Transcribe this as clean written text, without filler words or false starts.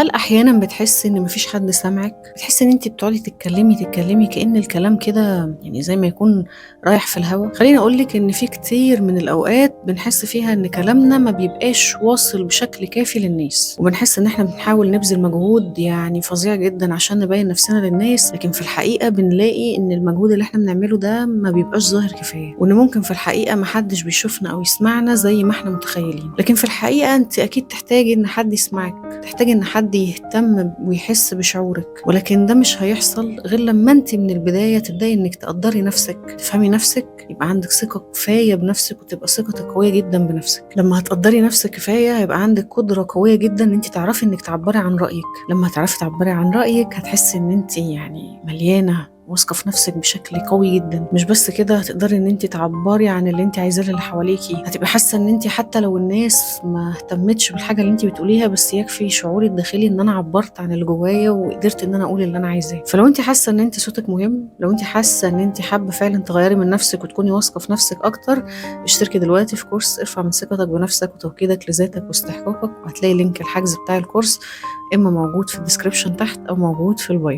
هل أحيانًا بتحسّي إن ما فيش حد سامعِك؟ بتحسّي إن أنتِ بتقعدي تتكلّمي كإن الكلام كده يعني زي ما يكون رايح في الهوا؟ خلّيني أقول لِك إن في كتير من الأوقات بنحس فيها إن كلامنا ما بيبقاش واصل بشكل كافي للناس، وبنحس إن إحنا بنحاول نبذل مجهود يعني فظيع جدًا عشان نبيّن نَفْسنا للناس، لكن في الحقيقة بنلاقي إن المجهود اللي إحنا بنعمله ده ما بيبقاش ظاهر كفاية، وإن ممكن في الحقيقة ما حدّش بيشوفنا أو يسمعنا زي ما إحنا متخيّلين، لكن في الحقيقة أنتِ أكيد تحتاجي إن حد يسمعِك، تحتاجي إن حد يهتم ويحس بشعورِك، ولكن ده مش هيحصل غير لمّا أنتِ من البداية تبدئي إنِّك تقدّري نَفْسِك، تفهمي نَفْسِك، يبقى عندِك ثقة كفاية بنَفْسِك وتبقى ثقتِك قوية جدًا بنَفْسِك. لمّا هتقدّري نَفْسِك كفاية هيبقى عندِك قدرة قوية جدًا إن أنتِ تعرفي إنِّك تعبّري عن رأيِك، لمّا هتعرفي تعبّري عن رأيِك هتحسّي إن أنتِ يعني مليانة واثقة في نفسِك بشكل قوي جدًا، مش بس كده هتقدري إن أنتِ تعبّري عن اللي أنتِ عايزاه للي حواليكِ، هتبقي حاسة إن أنتِ حتى لو الناس ما اهتمتش بالحاجة اللي أنتِ بتقوليها بس يكفي شعوري الداخلي إن أنا عبّرت عن اللي جوايا وقدرت إن أنا أقول اللي أنا عايزاه. فلو أنتِ حاسة إن أنتِ صوتِك مهم، لو أنتِ حاسة إن أنتِ حابة فعلًا تغيّري من نفسِك وتكوني واثقة في نفسِك أكتر، اشتركي دلوقتي في كورس ارفع من ثقتك بنفسك وتوكيدك لذاتك واستحقاقك، وهتلاقي لينك الحجز بتاع الكورس إما موجود في الdescription تحت أو موجود في الbio.